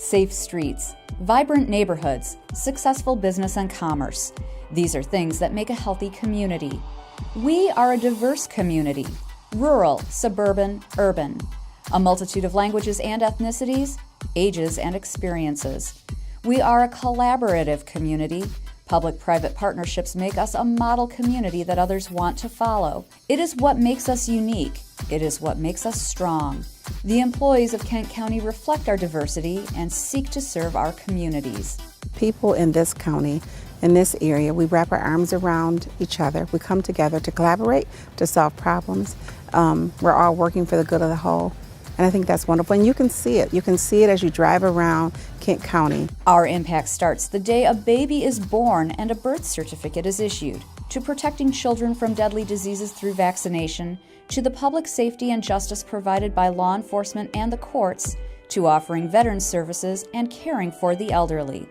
safe streets, vibrant neighborhoods, successful business and commerce. These are things that make a healthy community. We are a diverse community, rural, suburban, urban, a multitude of languages and ethnicities, ages and experiences. We are a collaborative community. Public-private partnerships make us a model community that others want to follow. It is what makes us unique. It is what makes us strong. The employees of Kent County reflect our diversity and seek to serve our communities. People in this county, in this area, we wrap our arms around each other. We come together to collaborate, to solve problems. We're all working for the good of the whole. And I think that's wonderful. And you can see it. You can see it as you drive around Kent County. Our impact starts the day a baby is born and a birth certificate is issued, to protecting children from deadly diseases through vaccination, to the public safety and justice provided by law enforcement and the courts, to offering veterans services and caring for the elderly.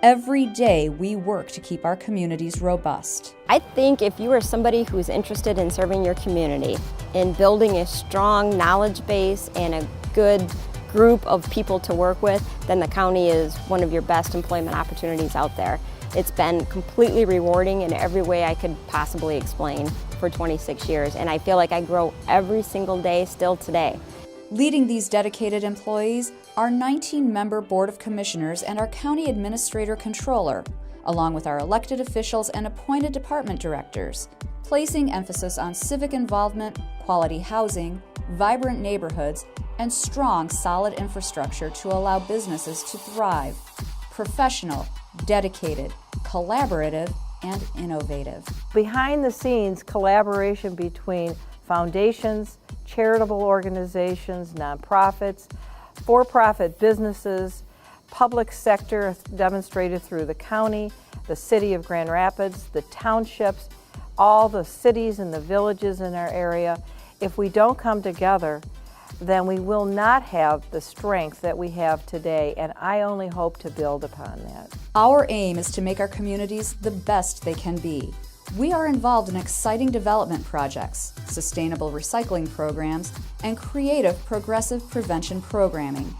Every day we work to keep our communities robust. I think if you are somebody who's interested in serving your community, in building a strong knowledge base and a good group of people to work with, then the county is one of your best employment opportunities out there. It's been completely rewarding in every way I could possibly explain for 26 years, and I feel like I grow every single day still today. Leading these dedicated employees, our 19-member Board of Commissioners and our County Administrator Controller, along with our elected officials and appointed department directors, placing emphasis on civic involvement, quality housing, vibrant neighborhoods, and strong, solid infrastructure to allow businesses to thrive. Professional, dedicated, collaborative, and innovative. Behind the scenes, collaboration between foundations, charitable organizations, nonprofits, for-profit businesses, public sector demonstrated through the county, the city of Grand Rapids, the townships, all the cities and the villages in our area. If we don't come together, then we will not have the strength that we have today, and I only hope to build upon that. Our aim is to make our communities the best they can be. We are involved in exciting development projects, sustainable recycling programs, and creative progressive prevention programming.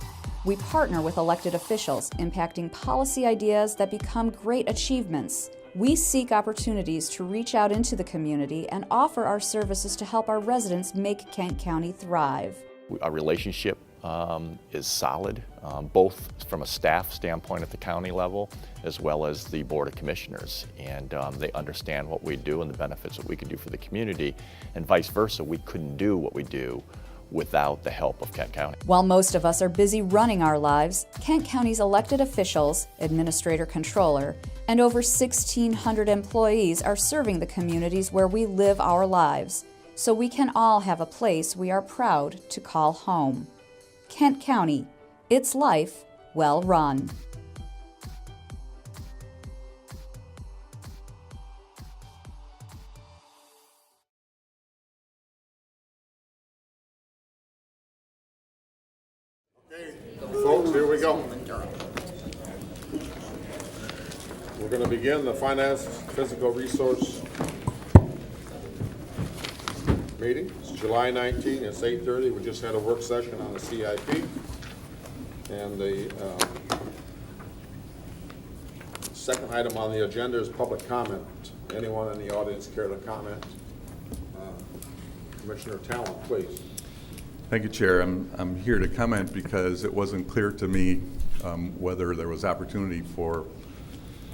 We partner with elected officials, impacting policy ideas that become great achievements. We seek opportunities to reach out into the community and offer our services to help our residents make Kent County thrive. Our relationship is solid, both from a staff standpoint at the county level as well as the Board of Commissioners. And they understand what we do and the benefits that we can do for the community, and vice versa. We couldn't do what we do without the help of Kent County. While most of us are busy running our lives, Kent County's elected officials, administrator controller, and over 1,600 employees are serving the communities where we live our lives, so we can all have a place we are proud to call home. Kent County, its life well run. Okay, folks, here we go. We're going to begin the Finance Physical Resource meeting. It's July 19, it's 8:30. We just had a work session on the CIP. And the second item on the agenda is public comment. Anyone in the audience care to comment? Commissioner Talent, please. Thank you, Chair. I'm here to comment because it wasn't clear to me whether there was opportunity for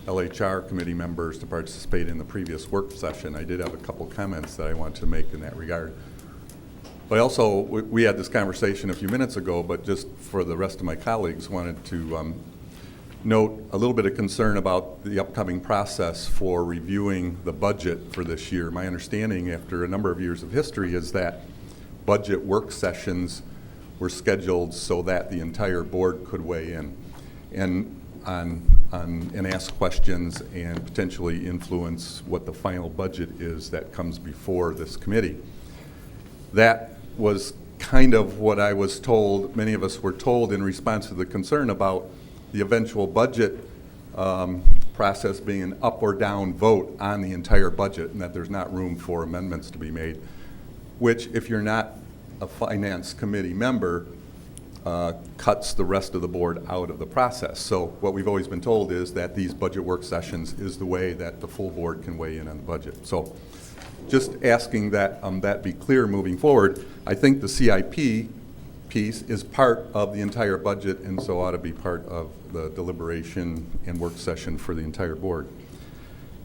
LHR committee members to participate in the previous work session. I did have a couple comments that I want to make in that regard. But also, we had this conversation a few minutes ago, but just for the rest of my colleagues, wanted to note a little bit of concern about the upcoming process for reviewing the budget for this year. My understanding, after a number of years of history, is that budget work sessions were scheduled so that the entire board could weigh in and ask questions and potentially influence what the final budget is that comes before this committee. That was kind of what I was told, many of us were told in response to the concern about the eventual budget process being an up or down vote on the entire budget, and that there's not room for amendments to be made, which if you're not a finance committee member, cuts the rest of the board out of the process. So what we've always been told is that these budget work sessions is the way that the full board can weigh in on the budget. So just asking that that be clear moving forward. I think the CIP piece is part of the entire budget and so ought to be part of the deliberation and work session for the entire board.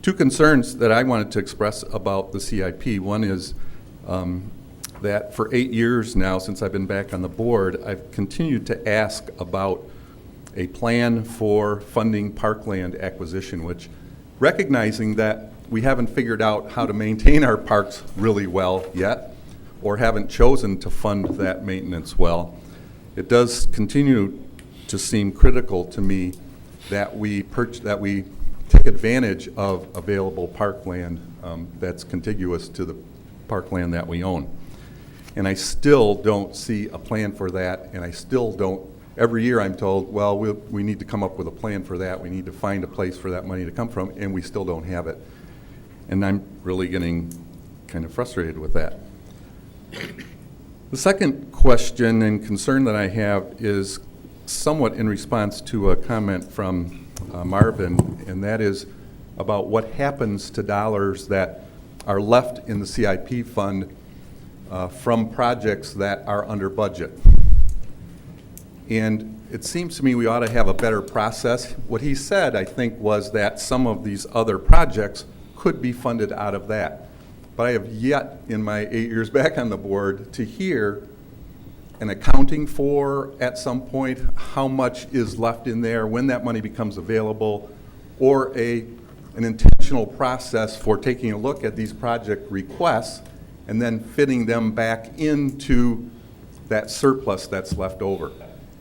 Two concerns that I wanted to express about the CIP. One is that for 8 years now, since I've been back on the board, I've continued to ask about a plan for funding parkland acquisition, which, recognizing that we haven't figured out how to maintain our parks really well yet, or haven't chosen to fund that maintenance well, it does continue to seem critical to me that we take advantage of available parkland that's contiguous to the parkland that we own. And I still don't see a plan for that, and I still don't. Every year I'm told, well, we need to come up with a plan for that. We need to find a place for that money to come from, and we still don't have it. And I'm really getting kind of frustrated with that. The second question and concern that I have is somewhat in response to a comment from Marvin, and that is about what happens to dollars that are left in the CIP fund from projects that are under budget. And it seems to me we ought to have a better process. What he said, I think, was that some of these other projects could be funded out of that. But I have yet, in my 8 years back on the board, to hear an accounting for, at some point, how much is left in there, when that money becomes available, or an intentional process for taking a look at these project requests and then fitting them back into that surplus that's left over.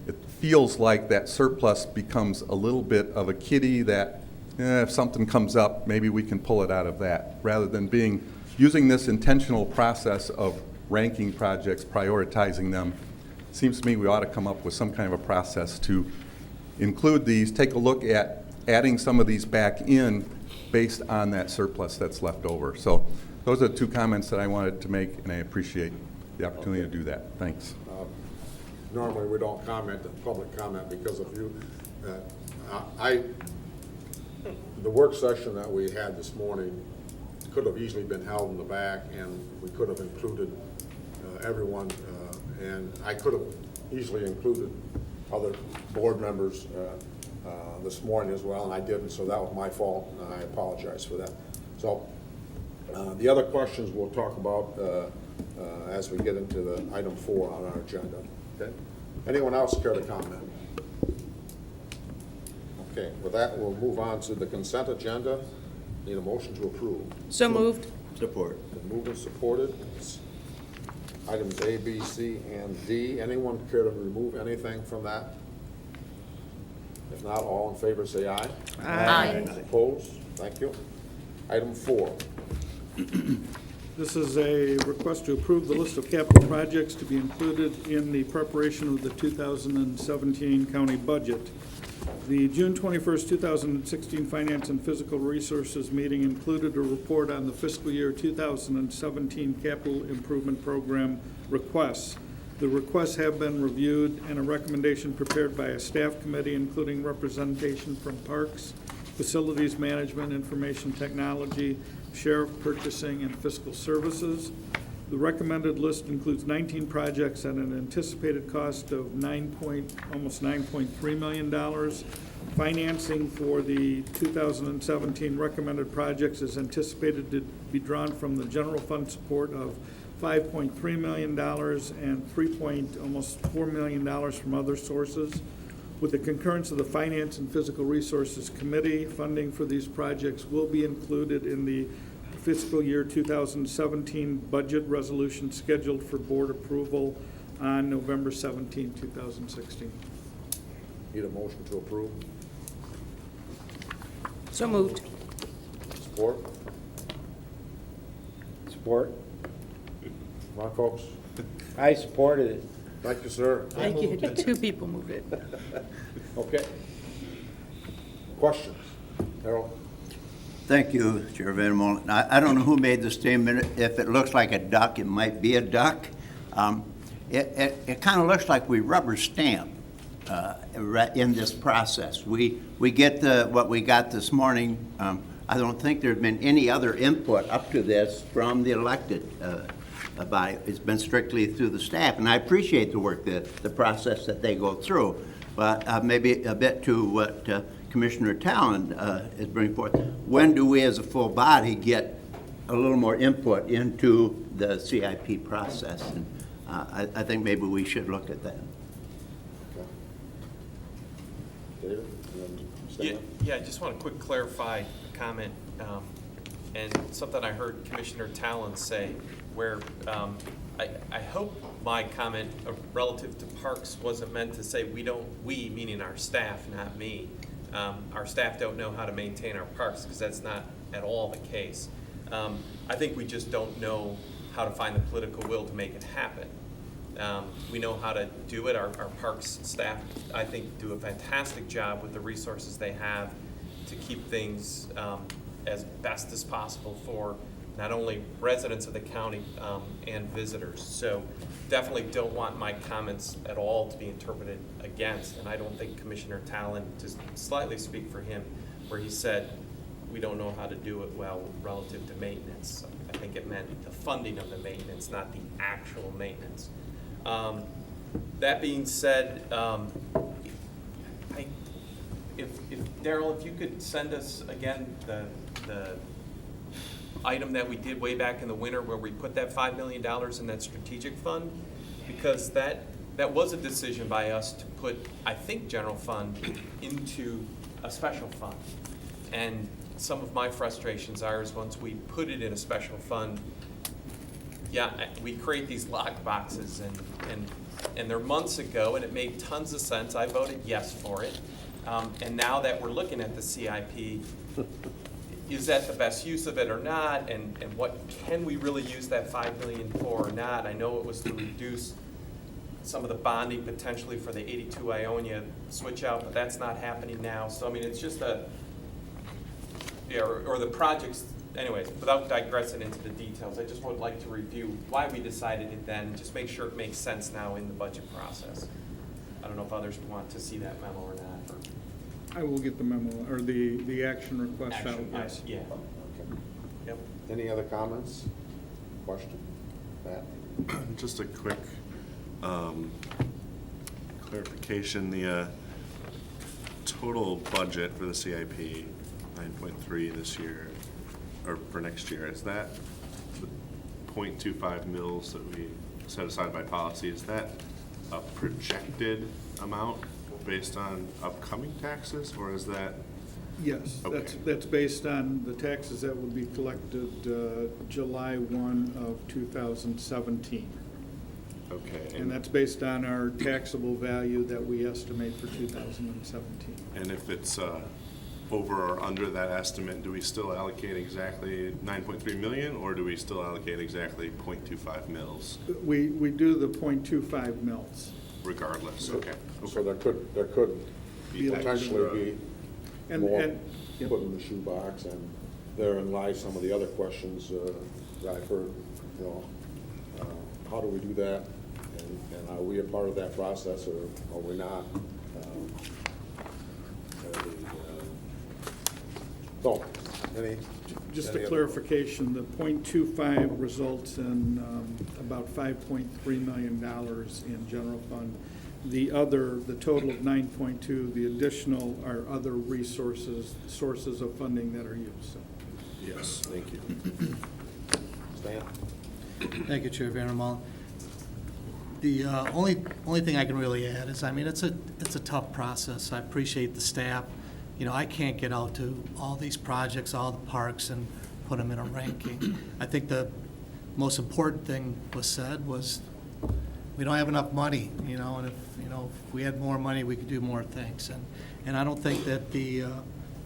It feels like that surplus becomes a little bit of a kitty that if something comes up, maybe we can pull it out of that, rather than using this intentional process of ranking projects, prioritizing them. Seems to me we ought to come up with some kind of a process to include these, take a look at adding some of these back in based on that surplus that's left over. So those are the two comments that I wanted to make, and I appreciate the opportunity to do that. Thanks. Normally we don't comment, public comment, because of you. The work session that we had this morning could have easily been held in the back, and we could have included everyone, and I could have easily included other board members this morning as well, and I didn't, so that was my fault, and I apologize for that. So the other questions we'll talk about as we get into the item 4 on our agenda. Okay? Anyone else care to comment? Okay, with that, we'll move on to the consent agenda. Need a motion to approve. So moved. Support. Been moved and supported. Items A, B, C, and D. Anyone care to remove anything from that? If not, all in favor say aye. Aye. Opposed? Thank you. Item 4. This is a request to approve the list of capital projects to be included in the preparation of the 2017 county budget. The June 21st, 2016 Finance and Physical Resources meeting included a report on the fiscal year 2017 capital improvement program requests. The requests have been reviewed and a recommendation prepared by a staff committee, including representation from Parks, Facilities Management, Information Technology, Sheriff Purchasing, and Fiscal Services. The recommended list includes 19 projects at an anticipated cost of almost $9.3 million. Financing for the 2017 recommended projects is anticipated to be drawn from the general fund support of $5.3 million and almost $4 million from other sources. With the concurrence of the Finance and Physical Resources Committee, funding for these projects will be included in the fiscal year 2017 budget resolution scheduled for board approval on November 17, 2016. Need a motion to approve. So moved. Support. Support. Come on, folks. I supported it. Thank you, sir. Thank you. Two people moved it. Okay. Questions? Harold? Thank you, Chair Van Molen. I don't know who made the statement. If it looks like a duck, it might be a duck. it kind of looks like we rubber stamp in this process. We get what we got this morning. I don't think there's been any other input up to this from the elected body. It's been strictly through the staff, and I appreciate the work, the process that they go through. But maybe a bit to what Commissioner Talon is bringing forth. When do we as a full body get a little more input into the CIP process? And I think maybe we should look at that. David? And then Yeah, I just want to quick clarify comment, and something I heard Commissioner Talon say, where I hope my comment relative to parks wasn't meant to say we meaning our staff, not me. Our staff don't know how to maintain our parks, because that's not at all the case. I think we just don't know how to find the political will to make it happen. We know how to do it. Our parks staff, I think, do a fantastic job with the resources they have to keep things as best as possible for not only residents of the county and visitors. So definitely don't want my comments at all to be interpreted against. And I don't think Commissioner Talon, to slightly speak for him, where he said we don't know how to do it well relative to maintenance. I think it meant the funding of the maintenance, not the actual maintenance. That being said, if Daryl, if you could send us again the item that we did way back in the winter where we put that $5 million in that strategic fund, because that was a decision by us to put, I think, general fund into a special fund. And some of my frustrations are is once we put it in a special fund, we create these lock boxes, and they're months ago, and it made tons of sense. I voted yes for it. And now that we're looking at the CIP, is that the best use of it or not? And what can we really use that $5 million for or not? I know it was to reduce some of the bonding potentially for the 82 Ionia switch out, but that's not happening now. So, I mean, it's just or the projects. Anyways, without digressing into the details, I just would like to review why we decided it then, and just make sure it makes sense now in the budget process. I don't know if others want to see that memo or not. I will get the memo, or the action request out. Yes. Yeah. Okay. Yep. Any other comments? Question? Matt? Just a quick clarification. The total budget for the CIP, 9.3 this year, or for next year, is that the 0.25 mils that we set aside by policy? Is that a projected amount based on upcoming taxes, or is that? Yes, okay. That's based on the taxes that will be collected July 1 of 2017. Okay. And that's based on our taxable value that we estimate for 2017. And if it's over or under that estimate, do we still allocate exactly 9.3 million, or do we still allocate exactly 0.25 mils? We do the 0.25 mils. Regardless, So, okay. So there could potentially be more yep. put in the shoebox, and therein lies some of the other questions that I've heard. How do we do that, and are we a part of that process, or are we not? So, Just any a other- clarification, the 0.25 results in about $5.3 million in general fund. The total of 9.2, the additional are other sources of funding that are used. So. Yes, thank you. Stan? Thank you, Chair Vandermal. The only thing I can really add is, I mean, it's a tough process. I appreciate the staff. You know, I can't get out to all these projects, all the parks, and put them in a ranking. I think the most important thing was said was we don't have enough money, you know, and if we had more money, we could do more things. And I don't think that the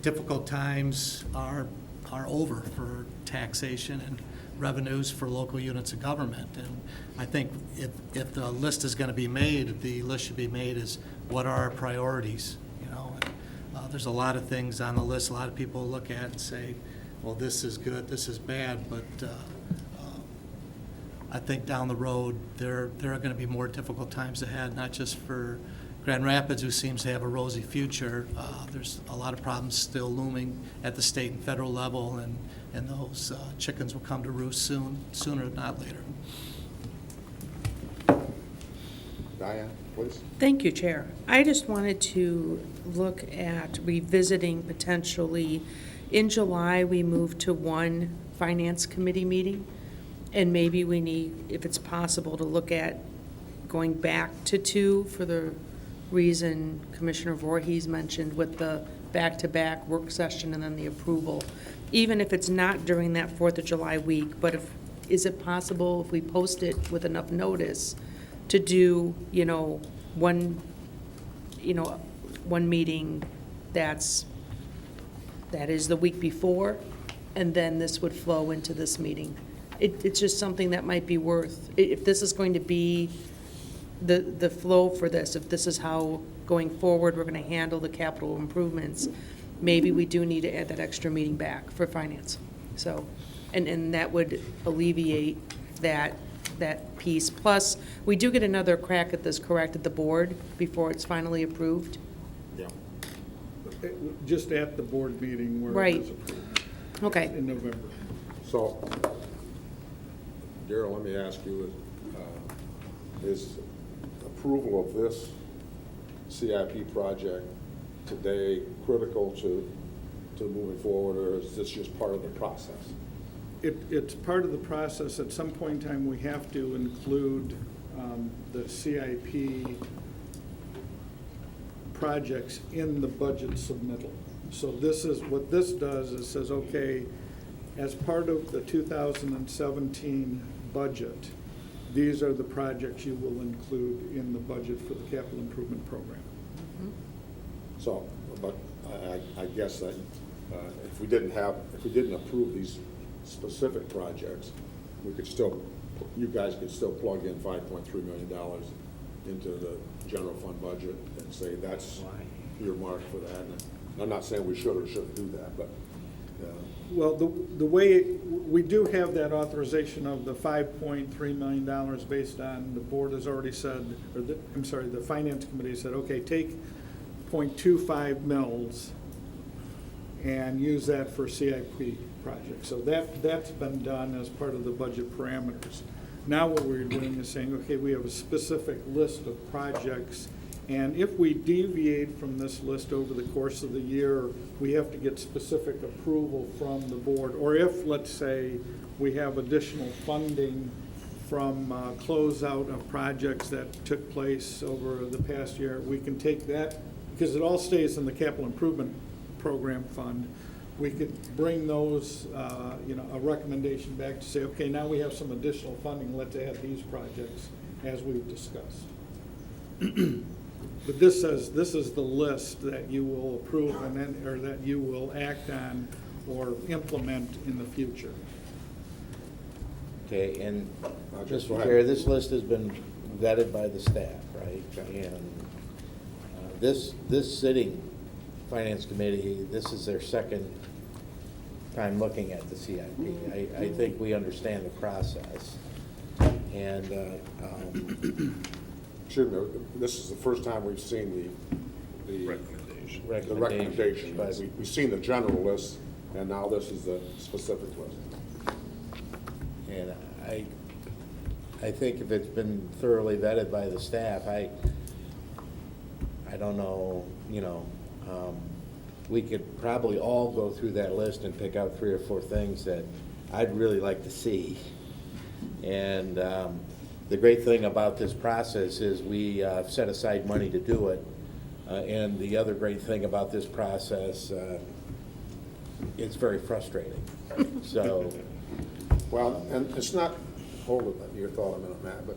difficult times are over for taxation and revenues for local units of government. And I think if the list is going to be made, the list should be made as what are our priorities, you know. There's a lot of things on the list. A lot of people look at and say, well, this is good, this is bad, but I think down the road, there are going to be more difficult times ahead, not just for Grand Rapids, who seems to have a rosy future. There's a lot of problems still looming at the state and federal level, and those chickens will come to roost sooner not later. Diane, please. Thank you, Chair. I just wanted to look at revisiting potentially, in July, we moved to one Finance Committee meeting, and maybe we need, if it's possible, to look at going back to two for the reason Commissioner Voorhees mentioned with the back-to-back work session and then the approval, even if it's not during that 4th of July week, but is it possible if we post it with enough notice to do, one meeting that is the week before, and then this would flow into this meeting? It's just something that might be worth, if this is going to be the flow for this, if this is how, going forward, we're going to handle the capital improvements, maybe we do need to add that extra meeting back for finance. So, and that would alleviate that piece. Plus, we do get another crack at this, correct, at the board before it's finally approved? Yeah. Just at the board meeting where Right. it was approved Okay. in November. So, Darrell, let me ask you, is approval of this CIP project today critical to moving forward, or is this just part of the process? It's part of the process. At some point in time, we have to include the CIP projects in the budget submittal. So this is, what this does is says, okay, as part of the 2017 budget, these are the projects you will include in the budget for the capital improvement program. So, but I guess that if we didn't approve these specific projects, you guys could still plug in $5.3 million into the general fund budget and say that's your mark for that. And I'm not saying we should or shouldn't do that, but. Well, the way, we do have that authorization of the $5.3 million based on, the board has already said, or the Finance Committee said, okay, take 0.25 mils and use that for CIP projects. So that's been done as part of the budget parameters. Now what we're doing is saying, okay, we have a specific list of projects, and if we deviate from this list over the course of the year, we have to get specific approval from the board. Or if, let's say, we have additional funding from closeout of projects that took place over the past year, we can take that, because it all stays in the capital improvement program fund. We could bring those, a recommendation back to say, okay, now we have some additional funding, let's add these projects as we've discussed. But this says, this is the list that you will approve and then, or that you will act on or implement in the future. Okay, and Just Mr. Chair, this list has been vetted by the staff, right? And this sitting Finance Committee, this is their second time looking at the CIP. I think we understand the process. And This is the first time we've seen the recommendation. But We've seen the general list, and now this is the specific list. And I think if it's been thoroughly vetted by the staff, I don't know, we could probably all go through that list and pick out 3 or 4 things that I'd really like to see. And the great thing about this process is we set aside money to do it. And the other great thing about this process, it's very frustrating. So. Well, and it's not, hold your thought a minute, Matt, but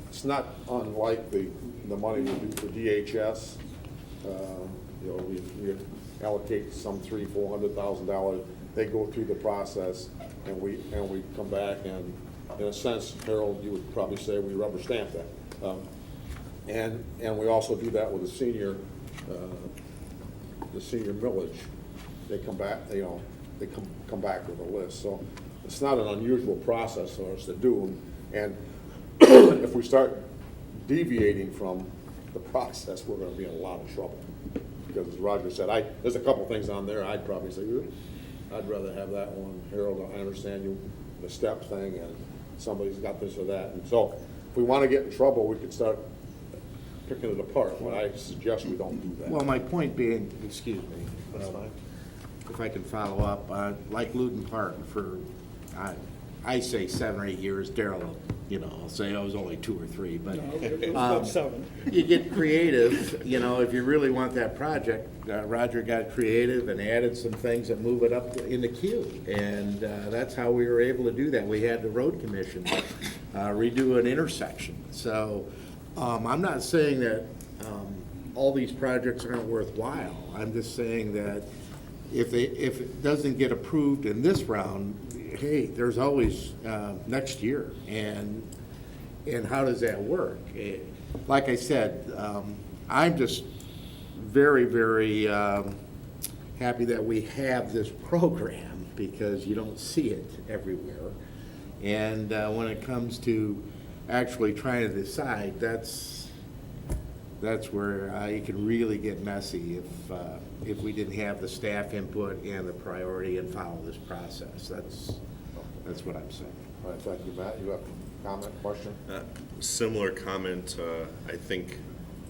it's not unlike the money we do for DHS. We allocate some $300,000-$400,000. They go through the process, and we come back, and in a sense, Harold, you would probably say we rubber stamp that. And we also do that with the senior millage. They come back, they come back with a list. So it's not an unusual process for us to do. And if we start deviating from the process, we're gonna be in a lot of trouble. Because as Roger said, there's a couple things on there, I'd probably say, I'd rather have that one. Harold, I understand you, the step thing, and somebody's got this or that. And so, if we wanna get in trouble, we could start picking it apart, but I suggest we don't do that. Well, my point being, excuse me, if I can follow up, like Luton Park for, I say 7 or 8 years, Darrell, I'll say I was only 2 or 3, but About 7. you get creative, if you really want that project. Roger got creative and added some things that move it up in the queue, and that's how we were able to do that. We had the road commission redo an intersection. So I'm not saying that all these projects aren't worthwhile. I'm just saying that if it doesn't get approved in this round, hey, there's always next year, and how does that work? Like I said, I'm just very, very happy that we have this program, because you don't see it everywhere. And when it comes to actually trying to decide, that's where it can really get messy if we didn't have the staff input and the priority and follow this process. That's what I'm saying. All right, thank you, Matt. You have a comment, question? Similar comment. I think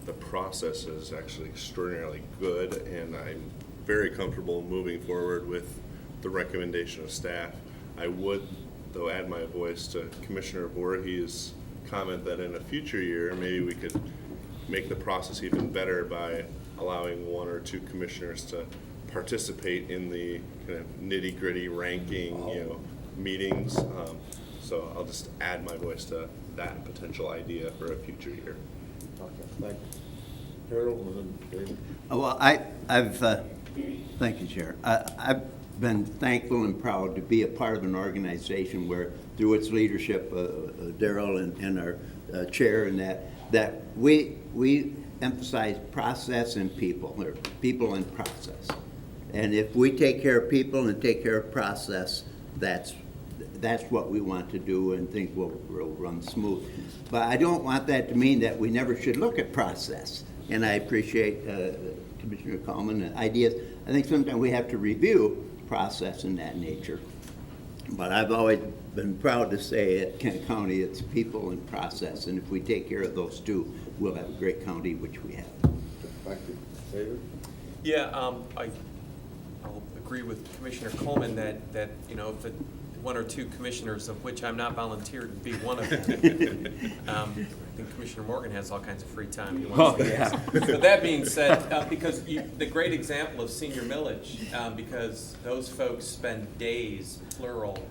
the process is actually extraordinarily good, and I'm very comfortable moving forward with the recommendation of staff. I would, though, add my voice to Commissioner Voorhees' comment that in a future year, maybe we could make the process even better by allowing 1 or 2 commissioners to participate in the kind of nitty-gritty ranking, meetings. So I'll just add my voice to that potential idea for a future year. Okay, thank you. Harold, and then David. Well, thank you, Chair. I've been thankful and proud to be a part of an organization where, through its leadership, Darrell and our chair, and that we emphasize process and people, or people and process. And if we take care of people and take care of process, that's what we want to do, and things will run smooth. But I don't want that to mean that we never should look at process. And I appreciate Commissioner Coleman's ideas. I think sometimes we have to review process in that nature. But I've always been proud to say at Kent County, it's people and process. And if we take care of those two, we'll have a great county, which we have. Thank you. David? Yeah, I'll agree with Commissioner Coleman that if the 1 or 2 commissioners, of which I'm not volunteered to be one of them. I think Commissioner Morgan has all kinds of free time. He wants to use. But that being said, because the great example of senior millage, because those folks spend days, plural,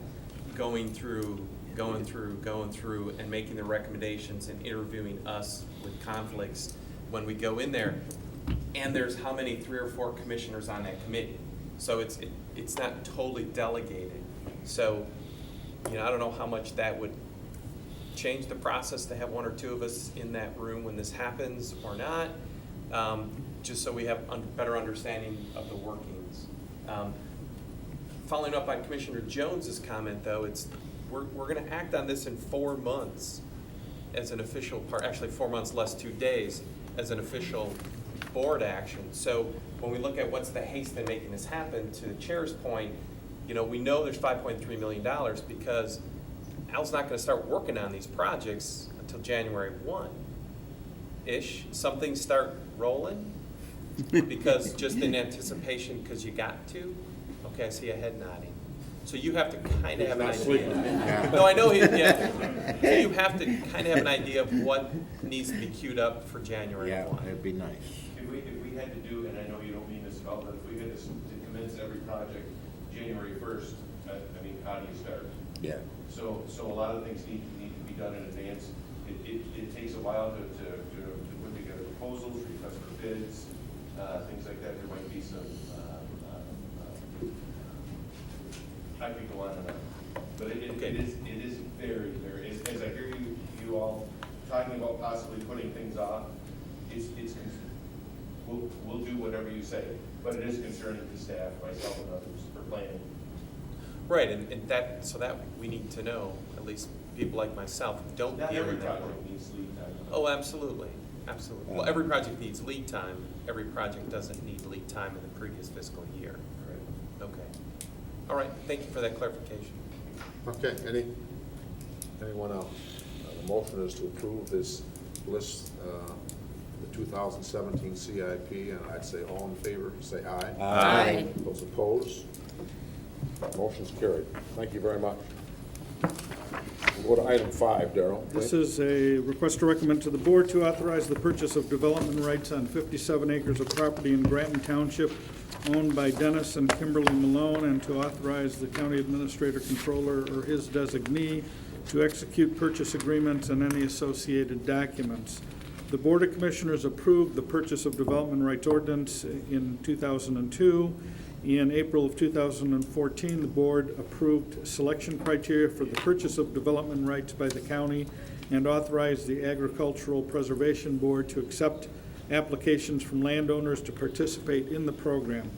going through, and making the recommendations and interviewing us with conflicts when we go in there. And there's how many, 3 or 4 commissioners on that committee. So it's not totally delegated. So, I don't know how much that would change the process to have 1 or 2 of us in that room when this happens or not, just so we have better understanding of the workings. Following up on Commissioner Jones's comment, though, we're going to act on this in 4 months as an official part, actually 4 months less 2 days as an official board action. So when we look at what's the haste in making this happen, to the chair's point, we know there's $5.3 million because Al's not going to start working on these projects until January 1-ish. Some things start rolling because just in anticipation, because you got to. Okay, I see a head nodding. So you have to kind of have an idea. No, I know. So you have to kind of have an idea of what needs to be queued up for January 1. Yeah, that'd be nice. If we had to do, and I know you don't mean this at all, but if we had to commence every project January 1st, how do you start? Yeah. So a lot of things need to be done in advance. It takes a while to put together proposals, request for bids, things like that. There might be some, I could go on and on. But it is very, very, as I hear you all talking about possibly putting things off, we'll do whatever you say, but it is concerning to staff, myself and others, for planning. Right, and that we need to know, at least people like myself who don't Not deal every in that. project needs lead time. Oh, absolutely, absolutely. Well, every project needs lead time. Every project doesn't need lead time in the previous fiscal year. Okay. All right, thank you for that clarification. Okay, anyone else? The motion is to approve this list, the 2017 CIP, and I'd say all in favor, say aye. Aye. Those opposed? Motion's carried. Thank you very much. We'll go to item 5, Darrell. This is a request to recommend to the board to authorize the purchase of development rights on 57 acres of property in Granton Township owned by Dennis and Kimberly Malone, and to authorize the county administrator, controller, or his designee to execute purchase agreements and any associated documents. The Board of Commissioners approved the purchase of development rights ordinance in 2002. In April of 2014, the board approved selection criteria for the purchase of development rights by the county and authorized the Agricultural Preservation Board to accept applications from landowners to participate in the program.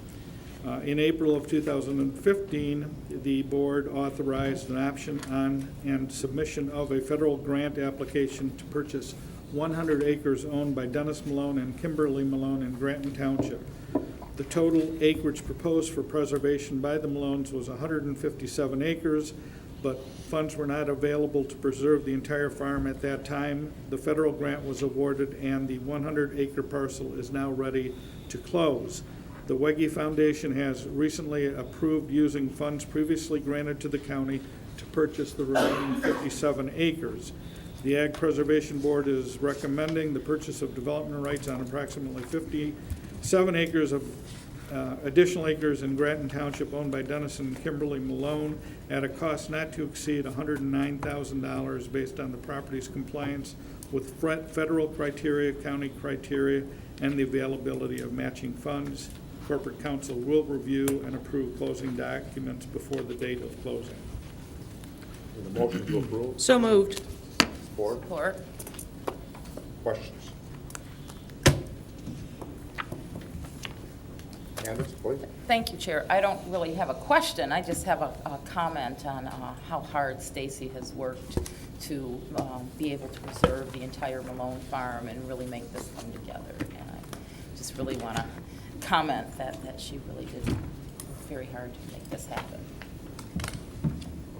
In April of 2015, the board authorized an option on and submission of a federal grant application to purchase 100 acres owned by Dennis Malone and Kimberly Malone in Granton Township. The total acreage proposed for preservation by the Malones was 157 acres, but funds were not available to preserve the entire farm at that time. The federal grant was awarded, and the 100-acre parcel is now ready to close. The Wegge Foundation has recently approved using funds previously granted to the county to purchase the remaining 57 acres. The Ag Preservation Board is recommending the purchase of development rights on approximately 57 acres of additional acres in Granton Township owned by Dennis and Kimberly Malone at a cost not to exceed $109,000 based on the property's compliance with federal criteria, county criteria, and the availability of matching funds. Corporate Counsel will review and approve closing documents before the date of closing. The motion to approve. So moved. Support. Questions? Candace, please. Thank you, Chair. I don't really have a question. I just have a comment on how hard Stacy has worked to be able to preserve the entire Malone farm and really make this come together. And I just really want to comment that she really did work very hard to make this happen.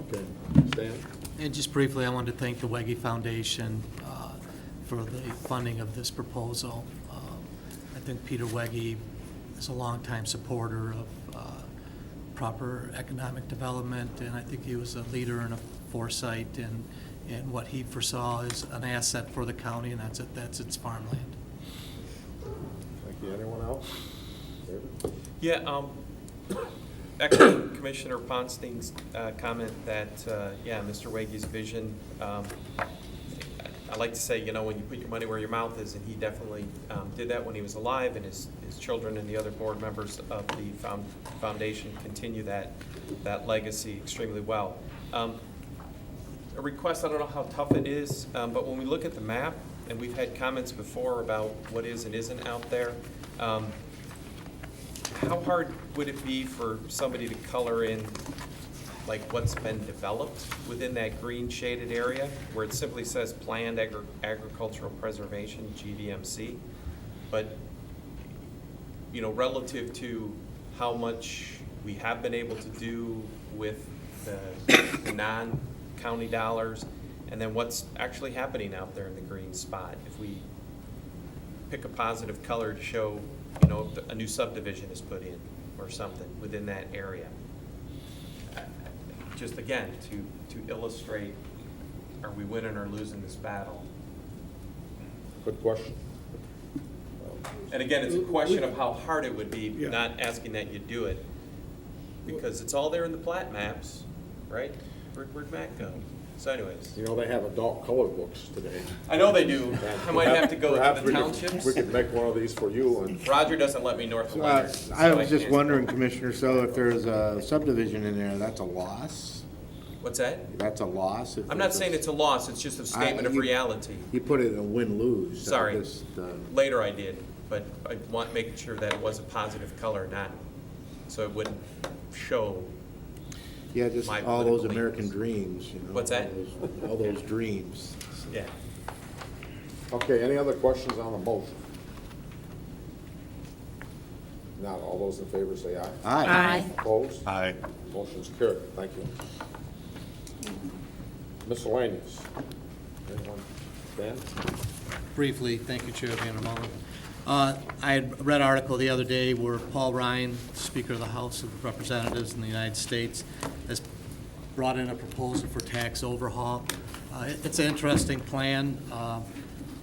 Okay. Stan? And just briefly, I wanted to thank the Wegge Foundation for the funding of this proposal. I think Peter Wegge is a longtime supporter of proper economic development, and I think he was a leader and a foresight in what he foresaw as an asset for the county, and that's its farmland. Thank you. Anyone else? David? Yeah, echoing Commissioner Ponstein's comment that, Mr. Wegge's vision, I like to say, when you put your money where your mouth is, and he definitely did that when he was alive, and his children and the other board members of the foundation continue that legacy extremely well. A request, I don't know how tough it is, but when we look at the map, and we've had comments before about what is and isn't out there, how hard would it be for somebody to color in like what's been developed within that green shaded area where it simply says planned agricultural preservation, GVMC, but relative to how much we have been able to do with the non-county dollars, and then what's actually happening out there in the green spot. If we pick a positive color to show, if a new subdivision is put in or something within that area. Just again, to illustrate, are we winning or losing this battle? Good question. And again, it's a question of how hard it would be, not asking that you do it, because it's all there in the plat maps, right? Where'd Matt go? So anyways. They have adult color books today. I know they do. I might have to go to the townships. We could make one of these for you. And Roger doesn't let me north of Leonard. I was just wondering, Commissioner, so if there's a subdivision in there, that's a loss? What's that? That's a loss? I'm not saying it's a loss, it's just a statement of reality. You put it in a win-lose. Sorry, later I did, but I want making sure that it was a positive color, not, so it wouldn't show. Yeah, just my all those political American leanings. dreams, you know. What's that? All those dreams. Yeah. Okay, any other questions on the motion? Not all those in favor say aye. Aye. Opposed? Aye. Motion's carried. Thank you. Miscellaneous. Anyone? Dan? Briefly, thank you, Chair Van der Molen. I had read an article the other day where Paul Ryan, Speaker of the House of Representatives in the United States, has brought in a proposal for tax overhaul. It's an interesting plan.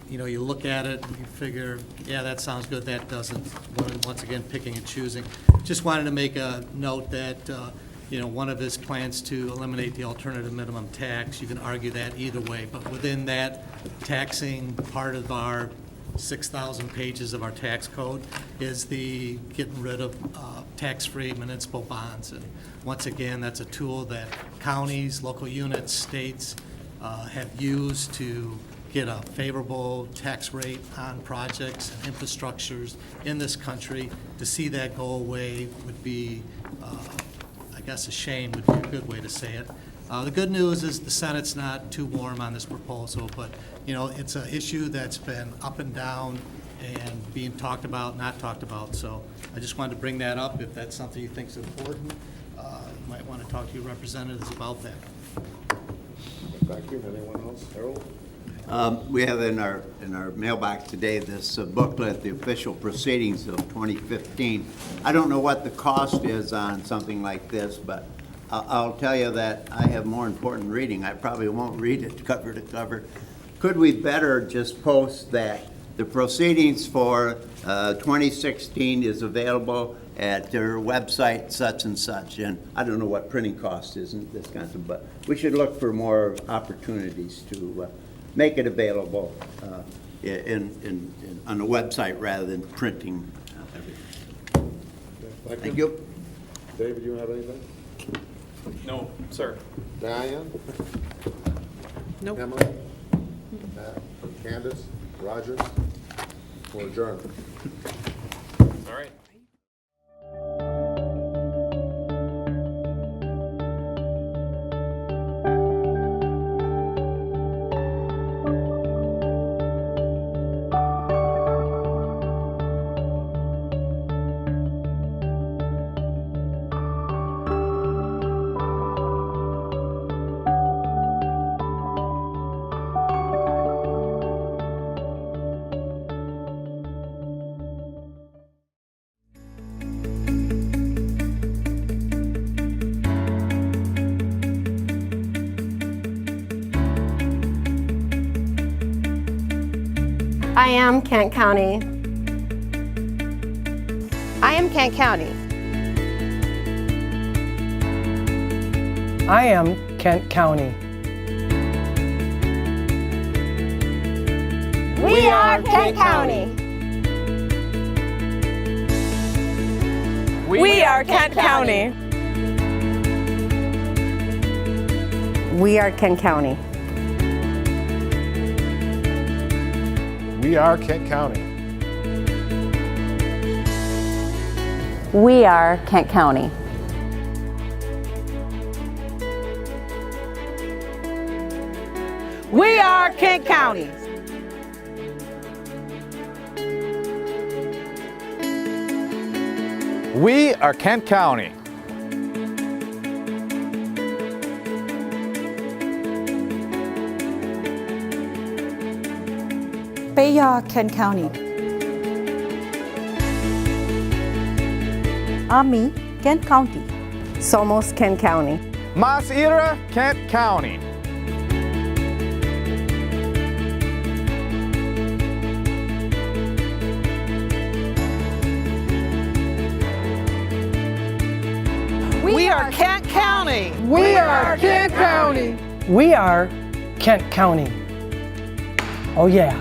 You know, you look at it and you figure, yeah, that sounds good, that doesn't. Once again, picking and choosing. Just wanted to make a note that, you know, one of his plans to eliminate the alternative minimum tax, you can argue that either way, but within that taxing part of our 6,000 pages of our tax code is the getting rid of tax-free municipal bonds. And once again, that's a tool that counties, local units, states have used to get a favorable tax rate on projects and infrastructures in this country. To see that go away would be, I guess a shame would be a good way to say it. The good news is the Senate's not too warm on this proposal, but you know, it's an issue that's been up and down and being talked about, not talked about. So I just wanted to bring that up. If that's something you think is important, you might want to talk to your representatives about that. Thank you. Anyone else? Harold? We have in our mailbox today this booklet, The Official Proceedings of 2015. I don't know what the cost is on something like this, but I'll tell you that I have more important reading. I probably won't read it cover to cover. Could we better just post that the proceedings for 2016 is available at their website such and such? And I don't know what printing cost is in this kind of, but we should look for more opportunities to make it available on the website rather than printing everything. Thank you. David, you have anything? No, sir. Diane? Nope. Emily? Matt? Candace? Roger? We're adjourned. All right. I am Kent County. I am Kent County. I am Kent County. We are Kent County. We are Kent County. We are Kent County. We are Kent County. We are Kent County. We are Kent County. We are Kent County. Beya, Kent County. Ami, Kent County. Somos Kent County. Mas Ira, Kent County. We are Kent County. We are Kent County. We are Kent County. Oh yeah.